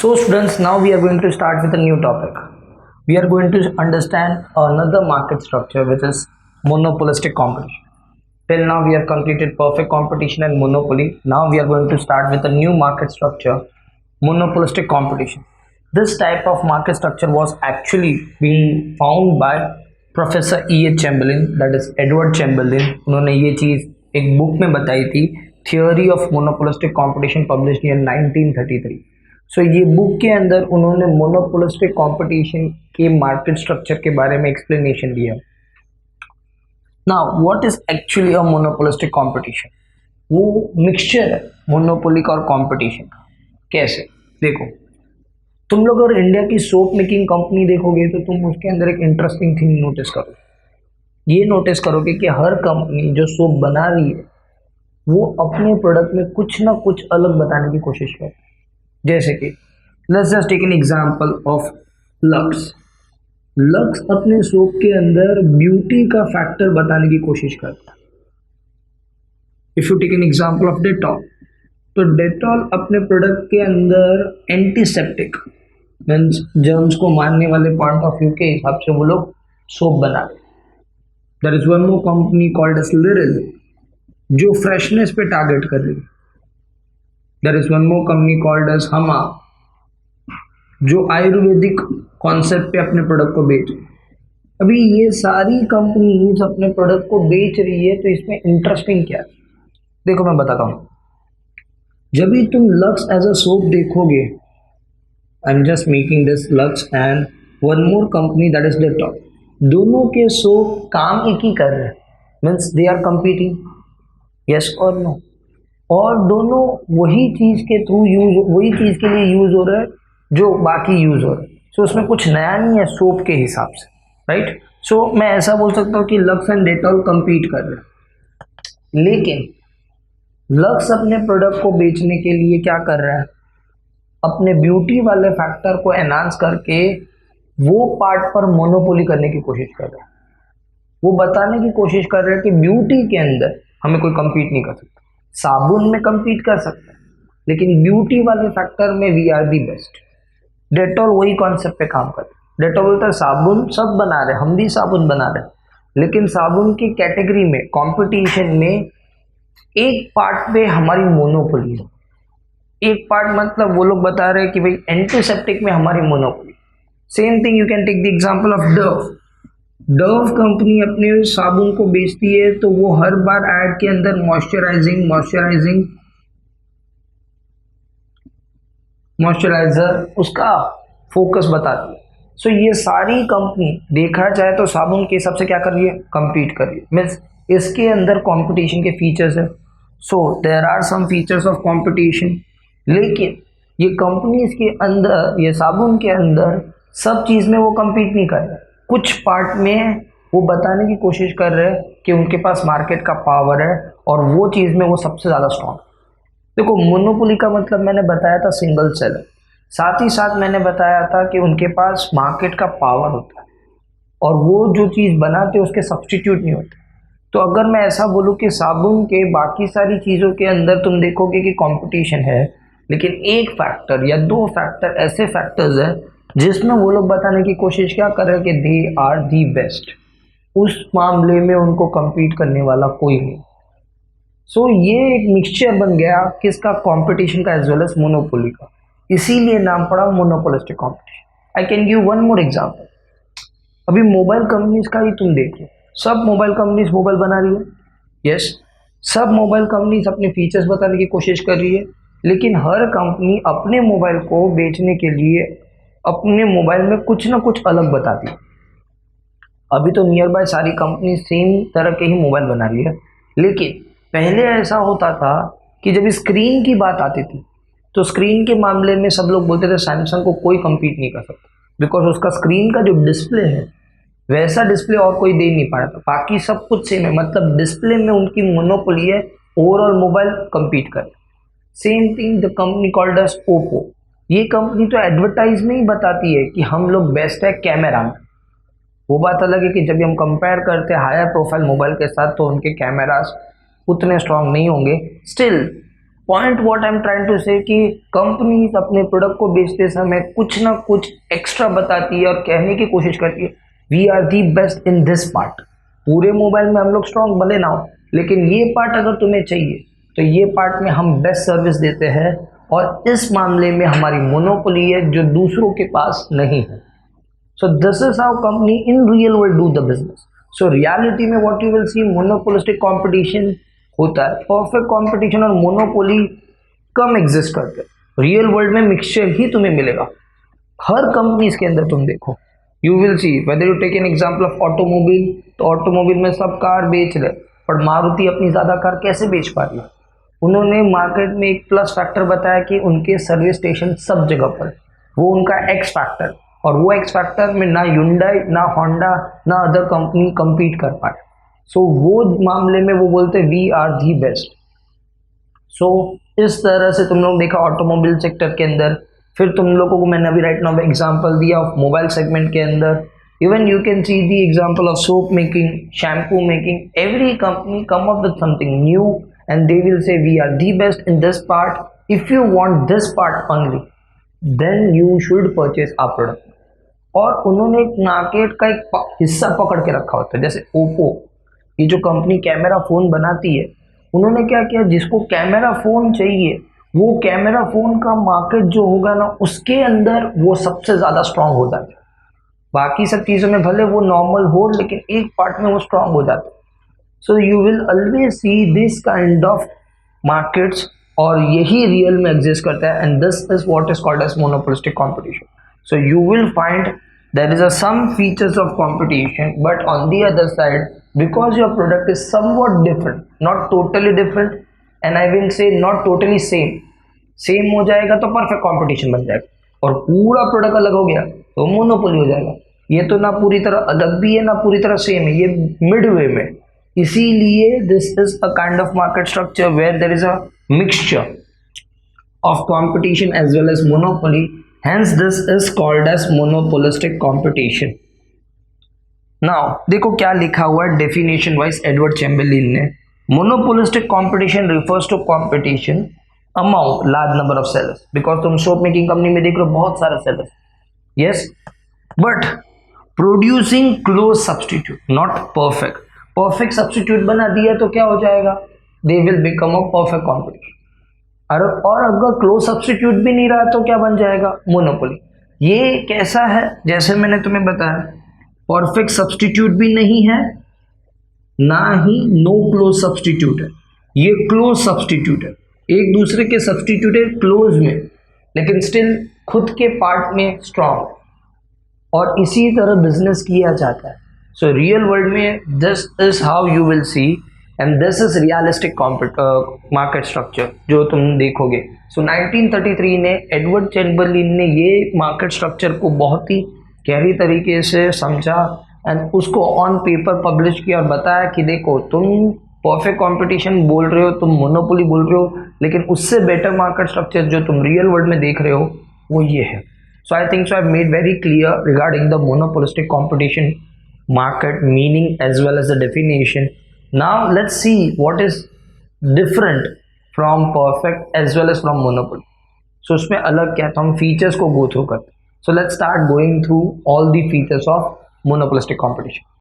So students, now we are going to start with a new topic. We are going to understand another market structure which is monopolistic competition. Till now we have completed perfect competition and monopoly. Now we are going to start with a new market structure, monopolistic competition. This type of market structure was actually being found by Professor E.H. Chamberlain, that is Edward Chamberlain. उन्होंने ये चीज़ एक book में बताई थी, theory of monopolistic competition, published in 1933. सो ये book के अंदर उन्होंने मोनोपोलिस्टिक कंपटीशन के मार्केट स्ट्रक्चर के बारे में एक्सप्लेनेशन दिया. Now what is actually a monopolistic competition? वो मिक्सचर है मोनोपोली का और कंपटीशन का. कैसे? देखो, तुम लोग अगर इंडिया की सोप मेकिंग कंपनी देखोगे तो तुम उसके अंदर एक इंटरेस्टिंग थिंग नोटिस करो. ये नोटिस करोगे कि हर कंपनी जो सोप बना रही है वो अपने प्रोडक्ट में कुछ ना कुछ अलग बताने की कोशिश करती है. जैसे कि let's just take an example of Lux. Lux अपने सोप के अंदर ब्यूटी का फैक्टर बताने की कोशिश करता है. If you take an example of Dettol, Dettol डेटॉल अपने प्रोडक्ट के अंदर एंटीसेप्टिक मीन्स जर्म्स को मारने वाले पॉइंट ऑफ व्यू के हिसाब से वो लोग सोप बना रहे. There is one more company called as Liril जो फ्रेशनेस पे टारगेट कर रही है. There is one more company called as Hamam जो आयुर्वेदिक कॉन्सेप्ट पे अपने प्रोडक्ट को बेच रही है. अभी ये सारी कंपनीज अपने प्रोडक्ट को बेच रही है, तो इसमें इंटरेस्टिंग क्या है? देखो मैं बताता हूँ. जब भी तुम लक्स एज अ सोप देखोगे, I am just making this Lux and one more company that is Dettol, दोनों के सोप काम एक ही कर रहे हैं, means they are competing, yes और नो, और दोनों वही चीज़ के थ्रू वही चीज़ के लिए यूज़ हो रहा है जो बाकी यूज़ हो रहा है. सो उसमें कुछ नया नहीं है सोप के हिसाब से, राइट? सो मैं ऐसा बोल सकता हूँ कि लक्स एंड डेटॉल compete कर रहे हैं, लेकिन लक्स अपने प्रोडक्ट को बेचने के लिए क्या कर रहा है? अपने ब्यूटी वाले फैक्टर को एनहांस करके वो पार्ट पर मोनोपोली करने की कोशिश कर रहा है. वो बताने की कोशिश कर रहे हैं कि ब्यूटी के अंदर हमें कोई compete नहीं कर सकता. साबुन में compete कर सकता है, लेकिन ब्यूटी वाले फैक्टर में we are the best. Dettol वही कॉन्सेप्ट पे काम करता है. डेटॉल बोलता है साबुन सब बना रहे, हम भी साबुन बना रहे, लेकिन साबुन की कैटेगरी में कंपटीशन में एक पार्ट पे हमारी मोनोपोली है. एक पार्ट मतलब वो लोग बता रहे हैं कि भाई एंटीसेप्टिक में हमारी monopoly. Same thing you can take the example of Dove. Dove company अपने साबुन को बेचती है, तो वो हर बार ऐड के अंदर मॉइस्चराइजर उसका फोकस बताती है. सो ये सारी कंपनी देखा जाए तो साबुन के हिसाब से क्या कर रही है? compete कर रही है. मीन्स इसके अंदर कंपटीशन के फीचर्स है. So there are some features of competition, लेकिन ये कंपनीज के अंदर, ये साबुन के अंदर सब चीज़ में वो compete नहीं कर रहे. कुछ पार्ट में वो बताने की कोशिश कर रहे हैं कि उनके पास मार्केट का पावर है और वो चीज़ में वो सबसे ज़्यादा स्ट्रॉन्ग. देखो, मोनोपोली का मतलब मैंने बताया था सिंगल सेलर, साथ ही साथ मैंने बताया था कि उनके पास मार्केट का पावर होता है और वो जो चीज़ बनाते उसके सब्स्टिट्यूट नहीं होते. तो अगर मैं ऐसा बोलूँ कि साबुन के बाकी सारी चीज़ों के अंदर तुम देखोगे कि कंपटीशन है, लेकिन एक फैक्टर या दो फैक्टर ऐसे फैक्टर्स हैं जिसमें वो लोग बताने की कोशिश क्या कर रहे हैं कि दे आर दी बेस्ट. उस मामले में उनको compete करने वाला कोई नहीं. सो ये एक मिक्सचर बन गया किसका? कंपटीशन का एज वेल एज मोनोपोली का. इसीलिए नाम पड़ा monopolistic competition. I can give one more example. अभी मोबाइल कंपनीज का ही तुम देख लो. सब मोबाइल कंपनीज मोबाइल बना रही है, यस. सब मोबाइल कंपनीज अपने फीचर्स बताने की कोशिश कर रही है, लेकिन हर कंपनी अपने मोबाइल को बेचने के लिए अपने मोबाइल में कुछ ना कुछ अलग बताती है. अभी तो नियर बाय सारी कंपनी सेम तरह के ही मोबाइल बना रही है, लेकिन पहले ऐसा होता था कि जब स्क्रीन की बात आती थी तो स्क्रीन के मामले में सब लोग बोलते थे सैमसंग को कोई compete नहीं कर सकता, बिकॉज उसका स्क्रीन का जो डिस्प्ले है वैसा डिस्प्ले और कोई दे नहीं पा रहा था. बाकी सब कुछ सेम है, मतलब डिस्प्ले में उनकी मोनोपोली है, ओवरऑल मोबाइल compete कर. Same thing the company called as Oppo. ये कंपनी तो एडवर्टाइज में ही बताती है कि हम लोग बेस्ट है कैमरा में. वो बात अलग है कि जब हम कंपेयर करते हैं हायर प्रोफाइल मोबाइल के साथ तो उनके कैमरास उतने स्ट्रांग नहीं होंगे. Still point what I am trying to say कि कंपनीज अपने प्रोडक्ट को बेचते समय कुछ ना कुछ एक्स्ट्रा बताती है और कहने की कोशिश करती है we are the best in this part. पूरे मोबाइल में हम लोग स्ट्रॉन्ग भले ना हो, लेकिन ये पार्ट अगर तुम्हें चाहिए तो ये पार्ट में हम बेस्ट सर्विस देते हैं, और इस मामले में हमारी मोनोपोली है जो दूसरों के पास नहीं है। So this is how company in real world do the business. So reality में what you will see, monopolistic competition होता है, परफेक्ट कंपटीशन और मोनोपोली कम एग्जिस्ट करते हैं। रियल वर्ल्ड में मिक्सचर ही तुम्हें मिलेगा हर कंपनीज के अंदर। तुम देखो, you will see whether you take an example of automobile, तो ऑटोमोबाइल में सब कार बेच रहे, पर मारुति अपनी ज़्यादा कार कैसे बेच पा रही है? उन्होंने मार्केट में एक प्लस फैक्टर बताया कि उनके सर्विस स्टेशन सब जगह पर, वो उनका एक्स फैक्टर, और वो एक्स फैक्टर में ना Hyundai, ना होंडा, ना अदर कंपनी compete कर पाए। सो वो मामले में वो बोलते वी आर दी बेस्ट। सो इस तरह से तुम लोग देखा ऑटोमोबाइल सेक्टर के अंदर। फिर तुम लोगों को मैंने अभी राइट नाउ एग्जांपल दिया ऑफ मोबाइल सेगमेंट के अंदर। Even you can see the example of soap making, shampoo making. Every company come up with something new and they will say we are the best in this part. If you want this part only then you should purchase our product. और उन्होंने एक market का एक हिस्सा पकड़ के रखा होता है। जैसे ओप्पो, ये जो कंपनी कैमरा फ़ोन बनाती है, उन्होंने क्या किया, जिसको कैमरा फ़ोन चाहिए वो कैमरा फ़ोन का मार्केट जो होगा ना, उसके अंदर वो सबसे ज़्यादा स्ट्रांग हो जाता है। बाकी सब चीज़ों में भले वो नॉर्मल हो, लेकिन एक पार्ट में वो स्ट्रांग हो जाता है। So you will always see this kind of markets, और यही रियल में एग्जिस्ट करता है। And this is what is called as monopolistic competition. So you will find there is some features of competition, but on the other side, because your product is somewhat different, not totally different, and I will say not totally same हो जाएगा तो perfect competition बन जाएगा, और पूरा product अलग हो गया तो मोनोपोली हो जाएगा। ये तो ना पूरी तरह अलग भी है ना पूरी तरह सेम है, ये मिडवे में। इसीलिए this is a kind of market structure where there is a mixture of competition as well as monopoly, hence this is called as monopolistic competition. Now देखो क्या लिखा हुआ है डेफिनेशन वाइज एडवर्ड चैम्बरलिन ने। Monopolistic competition refers to competition among large number of sellers, because तुम soap making company में देख रहे हो बहुत सारे sellers, yes, but producing close substitute, not perfect substitute बना दिया तो क्या हो जाएगा, they will become a perfect competition। और अगर क्लोज सब्स्टिट्यूट भी नहीं रहा तो क्या बन जाएगा, मोनोपोली। ये कैसा है, जैसे मैंने तुम्हें बताया, परफेक्ट सब्स्टिट्यूट भी नहीं है, ना ही नो क्लोज सब्स्टिट्यूट है, ये क्लोज सब्स्टिट्यूट है। एक दूसरे के सब्स्टिट्यूट है क्लोज में, लेकिन स्टिल खुद के पार्ट में स्ट्रॉन्ग, और इसी तरह बिजनेस किया जाता है। सो रियल वर्ल्ड में this is how you will C, and this is realistic market structure जो तुम देखोगे। सो 1933 ने एडवर्ड चैम्बरलिन ने ये मार्केट स्ट्रक्चर को बहुत ही गहरी तरीके से समझा एंड उसको ऑन पेपर पब्लिश किया और बताया कि देखो तुम परफेक्ट कंपटीशन बोल रहे हो, तुम मोनोपोली बोल रहे हो, लेकिन उससे बेटर मार्केट स्ट्रक्चर जो तुम रियल वर्ल्ड में देख रहे हो वो ये है। So I think so I made very clear regarding the monopolistic competition market meaning as well as the definition. Now let's see what is different from perfect as well as from monopoly. So उसमें अलग क्या, तो हम features को go through करते हैं। So let's start going through all the features of monopolistic competition.